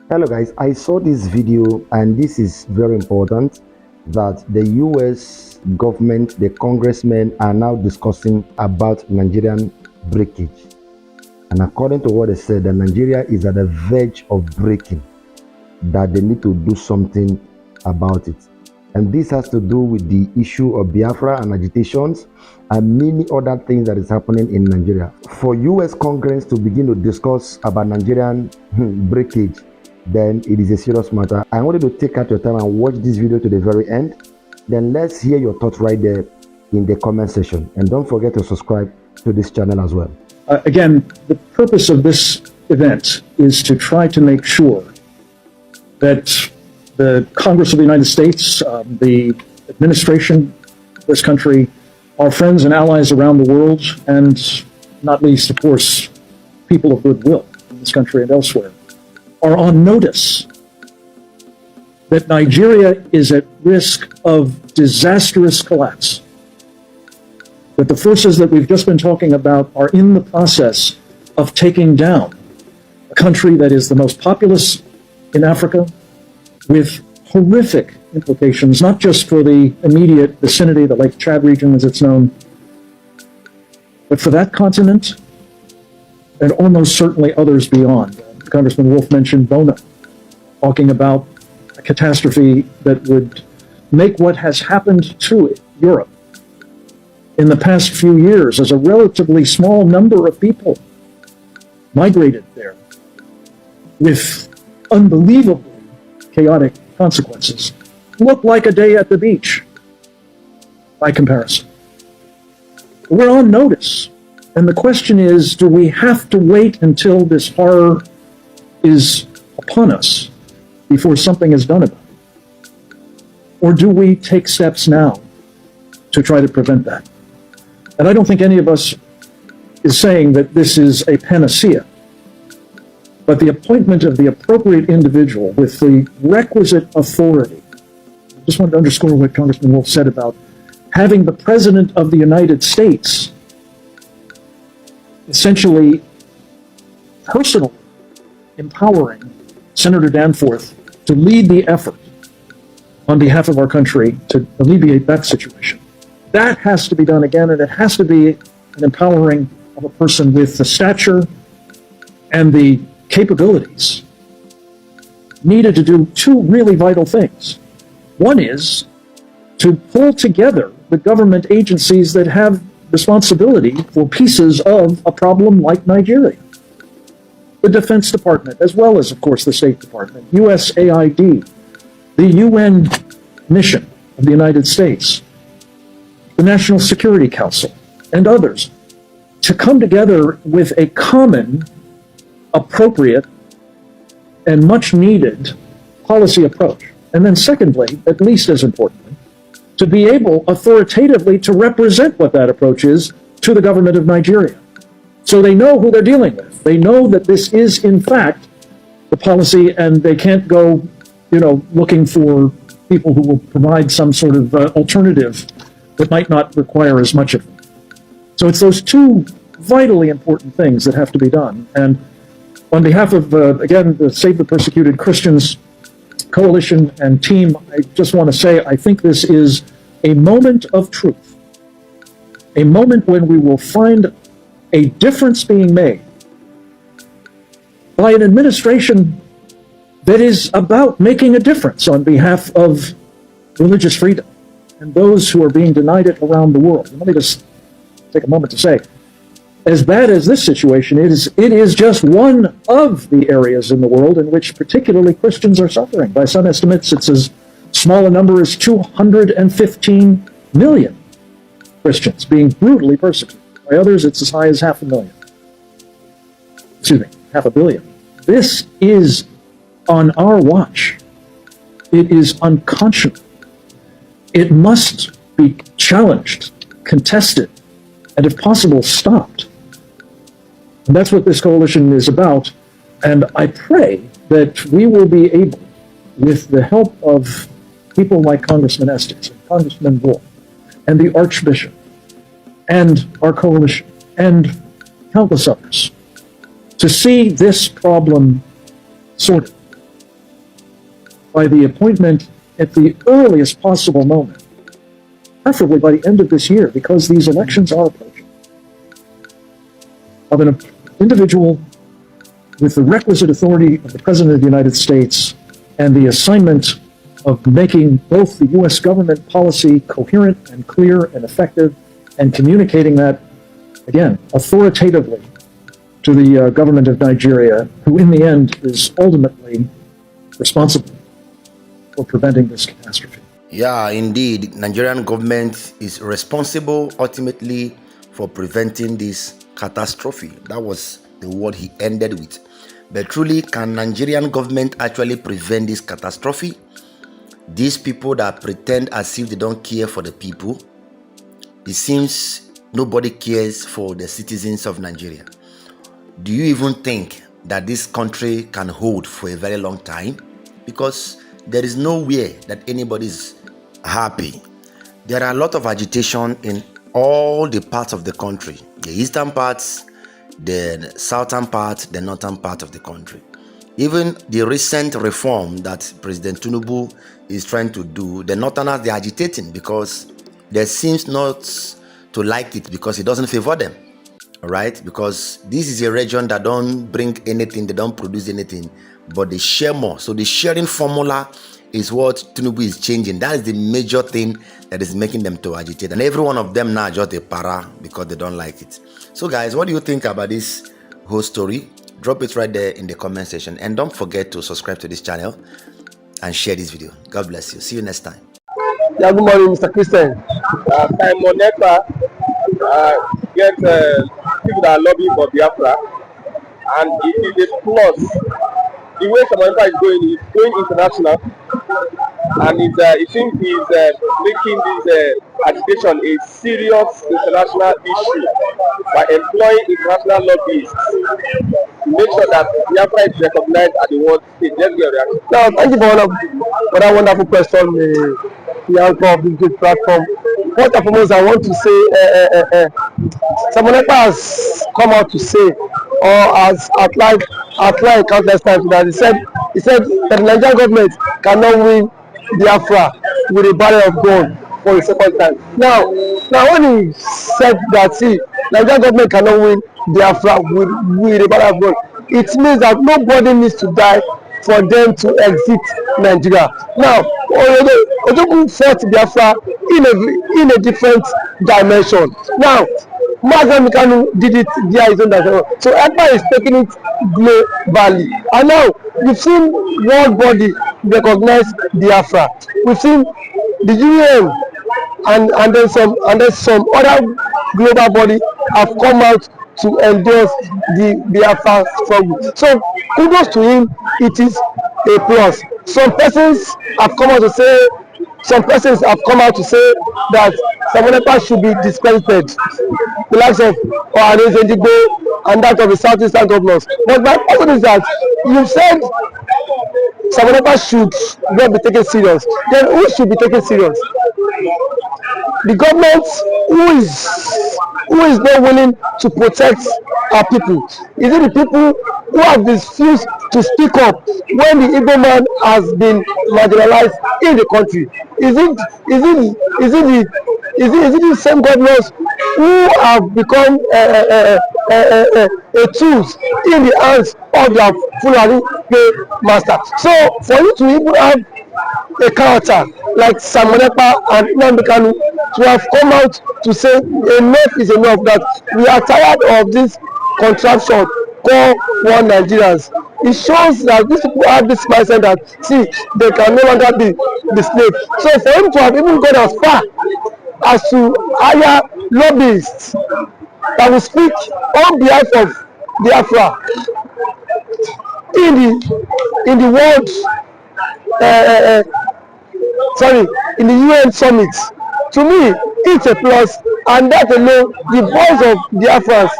Hello guys, I saw this video and this is very important that the US government, the congressmen are now discussing about Nigerian breakage. And according to what they said, that Nigeria is at the verge of breaking, that they need to do something about it. And this has to do with the issue of Biafra and agitations and many other things that is happening in Nigeria. For US Congress to begin to discuss about Nigerian breakage, then it is a serious matter. I wanted to take out your time and watch this video to the very end. Then let's hear your thoughts right there in the comment section. And don't forget to subscribe to this channel as well. Again, the purpose of this event is to try to make sure that the Congress of the United States, the administration of this country, our friends and allies around the world, and not least, of course, people of goodwill in this country and elsewhere, are on notice that Nigeria is at risk of disastrous collapse, that the forces that we've just been talking about are in the process of taking down a country that is the most populous in Africa, with horrific implications, not just for the immediate vicinity, the Lake Chad region as it's known, but for that continent and almost certainly others beyond. Congressman Wolf mentioned Bono, talking about a catastrophe that would make what has happened to Europe in the past few years, as a relatively small number of people migrated there with unbelievably chaotic consequences, look like a day at the beach by comparison. We're on notice. And the question is, do we have to wait until this horror is upon us before something is done about it? Or do we take steps now to try to prevent that? And I don't think any of us is saying that this is a panacea, but the appointment of the appropriate individual with the requisite authority. I just wanted to underscore what Congressman Wolf said about having the President of the United States essentially personally empowering Senator Danforth to lead the effort on behalf of our country to alleviate that situation. That has to be done again, and it has to be an empowering of a person with the stature and the capabilities needed to do two really vital things. One is to pull together the government agencies that have responsibility for pieces of a problem like Nigeria. The Defense Department, as well as, of course, the State Department, USAID, the UN mission of the United States, the National Security Council, and others, to come together with a common, appropriate, and much-needed policy approach. And then secondly, at least as importantly, to be able authoritatively to represent what that approach is to the government of Nigeria. So they know who they're dealing with. They know that this is, in fact, the policy, and they can't go, looking for people who will provide some sort of alternative that might not require as much of them. So it's those two vitally important things that have to be done. And on behalf of, again, the Save the Persecuted Christians Coalition and team, I just want to say I think this is a moment of truth, a moment when we will find a difference being made by an administration that is about making a difference on behalf of religious freedom and those who are being denied it around the world. And let me just take a moment to say, as bad as this situation is, it is just one of the areas in the world in which particularly Christians are suffering. By some estimates, it's as small a number as 215 million Christians being brutally persecuted. By others, it's as high as 500,000. Excuse me, 500 million. This is on our watch. It is unconscionable. It must be challenged, contested, and if possible, stopped. And that's what this coalition is about. And I pray that we will be able, with the help of people like Congressman Estes and Congressman Wolf and the Archbishop and our coalition and countless others, to see this problem sorted by the appointment at the earliest possible moment, preferably by the end of this year, because these elections are approaching, of an individual with the requisite authority of the President of the United States and the assignment of making both the U.S. government policy coherent and clear and effective, and communicating that, again, authoritatively to the government of Nigeria, who in the end is ultimately responsible for preventing this catastrophe. Yeah, indeed, Nigerian government is responsible ultimately for preventing this catastrophe. That was the word he ended with. But truly, can Nigerian government actually prevent this catastrophe? These people that pretend as if they don't care for the people, it seems nobody cares for the citizens of Nigeria. Do you even think that this country can hold for a very long time? Because there is nowhere that anybody is happy. There are a lot of agitation in all the parts of the country, the eastern parts, the southern part, the northern part of the country. Even the recent reform that President Tinubu is trying to do, the northerners, they are agitating because they seems not to like it because it doesn't favor them. All right, because this is a region that don't bring anything, they don't produce anything, but they share more. So the sharing formula is what Tinubu is changing. That is the major thing that is making them to agitate. And every one of them now just a para because they don't like it. So guys, what do you think about this whole story? Drop it right there in the comment section. And don't forget to subscribe to this channel and share this video. God bless you. See you next time. Yeah, good morning, Mr. Christian. Simon Ekpa get people that are lobbying for Biafra, and it is a plus. The way Simon Ekpa is going international, and it seems he's making this agitation a serious international issue by employing international lobbyists to make sure that Biafra is recognized at the world stage. Let's get a reaction. Now, thank you for that wonderful question, the anchor of this good platform. First and foremost, I want to say Simon Ekpa has come out to say, or has outlined countless times, that he said that the Nigerian government cannot win Biafra with a barrel of gun for the second time. Now when he said that, see, Nigerian government cannot win Biafra with a barrel of gun, it means that nobody needs to die for them to exit Nigeria. Now, Ojukwu fought Biafra in a different dimension. Now, nnamdikanu did it via his own dimension. So Ekpa is taking it globally. And now, we've seen world body recognize Biafra. We've seen the UN and then some other global body have come out to endorse the Biafra struggle. So kudos to him, it is a plus. Some persons have come out to say that Simon Ekpa should be discredited, the likes of Ohanes Ndigbo and that of the southeastern governors. But my question is that you said Simon Ekpa should not be taken serious. Then who should be taken serious? The government who is not willing to protect our people? Is it the people who have refused to speak up when the Igbo man has been marginalized in the country? Is it the same governors who have become a tools in the hands of their Fulani master? So for you to even have a character like Simon Ekpa and nnamdikanu to have come out to say enough is enough, that we are tired of this contraption called one Nigerians. It shows that these people have this mindset that, see, they can no longer be the slave. So for him to have even gone as far as to hire lobbyists that will speak on behalf of Biafra in the world in the UN summit, to me it's a plus, and that alone, the voice of Biafrans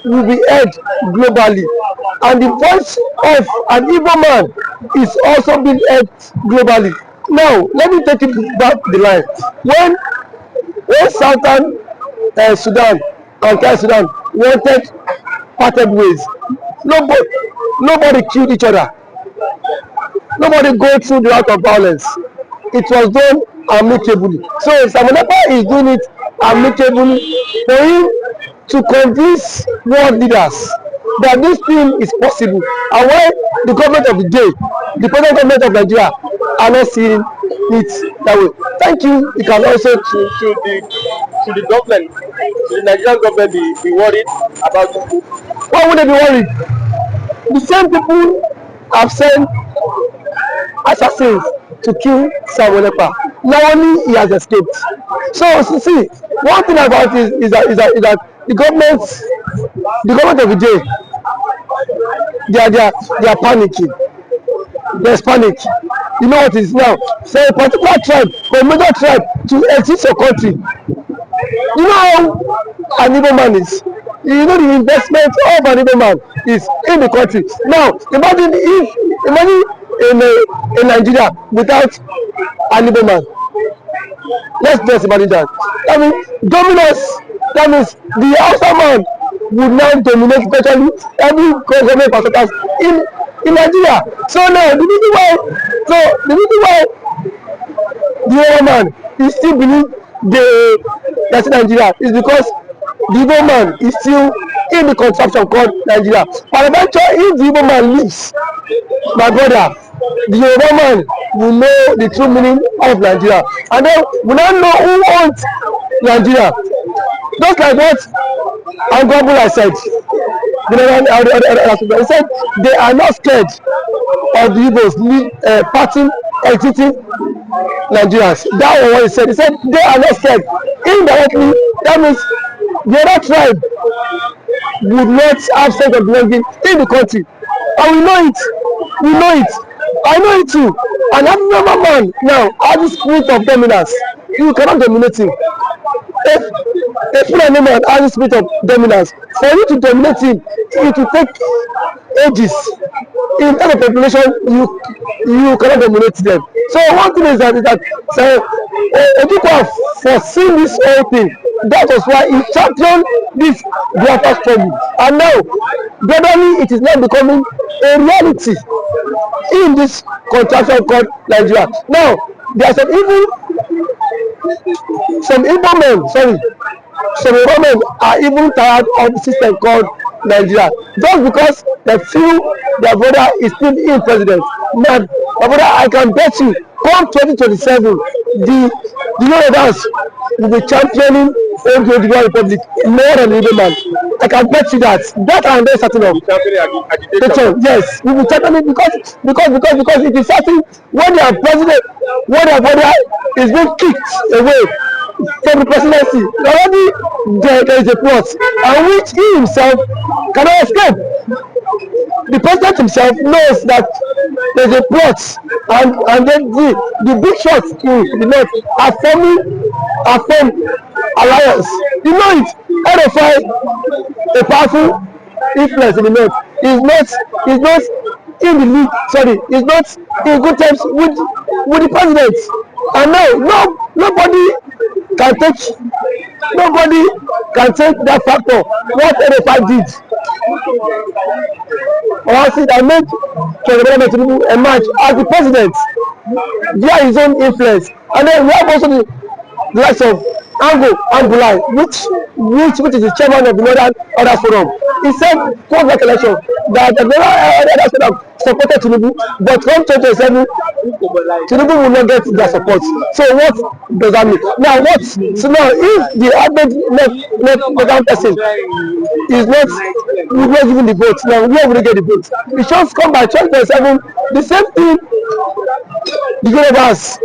will be heard globally, and the voice of an Igbo man is also being heard globally. Now let me take it back the line. When Southern Sudan and South Sudan wanted parted ways, nobody killed each other. Nobody go through the route of violence. It was done amicably. So Samonapa is doing it amicably for him to convince world leaders that this thing is possible. And why the government of the day, the present government of Nigeria, are not seeing it that way. Thank you. You can also Should the government, should the Nigerian government be worried about this? why would they be worried? The same people have sent assassins to kill Samonepa. Now only he has escaped. So see, one thing about it is that the government of the day, they are panicking. There's panic. You know what it is now? For a particular tribe, for a major tribe to exit your country, you know how an Igbo man is. You know the investment of an Igbo man is in the country. Now imagine in Nigeria without an Igbo man. Let's just imagine that. I mean, dominance. That means the Hausa man would now dominate virtually every government parastatals in Nigeria. So now the reason why the Igbo man is still believe that's Nigeria is because the Igbo man is still in the contraption called Nigeria. But eventually, if the Igbo man leaves, my brother, the Yoruba man will know the true meaning of Nigeria, and then we now know who owns Nigeria. Just like what Angwabula said, he said they are not scared of the Igbos parting, exiting Nigerians. That was what he said. He said they are not scared. Indirectly, that means the other tribe would not have sense of belonging in the country. And we know it. We know it. I know it too. An African man now has the spirit of dominance. You cannot dominate him. If a Fulani man has the spirit of dominance, for you to dominate him, it will take ages. In terms of population, you cannot dominate them. So one thing is that Ojukwu foreseen this whole thing. That was why he championed this Biafra struggle. And now, gradually, it is now becoming a reality in this contraction called Nigeria. Now, there are some Igbo men are even tired of the system called Nigeria, just because they feel their brother is still in president. Now, my brother, I can bet you, come 2027, the Yorubas will be championing Oduduwa Republic more than the Igbo man. I can bet you that. That I am very certain of. Agitation. Yes, we will championing because it is certain when their president, when their brother is being kicked away from the presidency, already there is a plot, and which he himself cannot escape. The president himself knows that there's a plot, and then the big shots in the north are forming alliance. You know it. RFI, a powerful influence in the north, is not in the league. Sorry, is not in good terms with the president. And now nobody can take that factor. What RFI did. Or see that made Tinubu emerge as the president via his own influence. And then we have also the likes of Angulai, which is the chairman of the Northern Order Forum. He said, post election, that the Northern Order Forum supported Tinubu, but come 2027, Tinubu will not get their support. So what does that mean? Now so now if the average left person is not giving the vote, now where will they get the vote? It should come by 2027. The same thing the Yorubas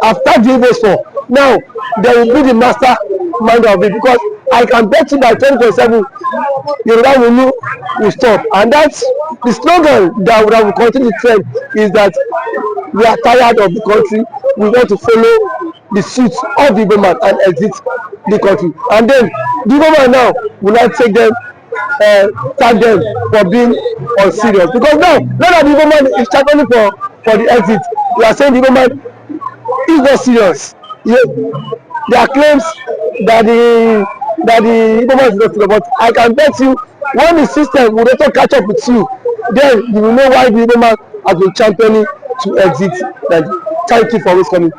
have tagged the Igbos for. Now they will be the master mind of it, because I can bet you by 2027 Yoruba will stop. And that's the slogan that will continue to trend, is that we are tired of the country, we want to follow the suit of the Igbo man and exit the country. And then the Igbo man now will not take them, tag them for being unserious, because now that the Igbo man is championing for the exit, we are saying the Igbo man is not serious. There are claims that the Igbo man is not serious, but I can bet you when the system will also catch up with you then you will know why the Igbo man has been championing to exit Nigeria. Thank you for always coming.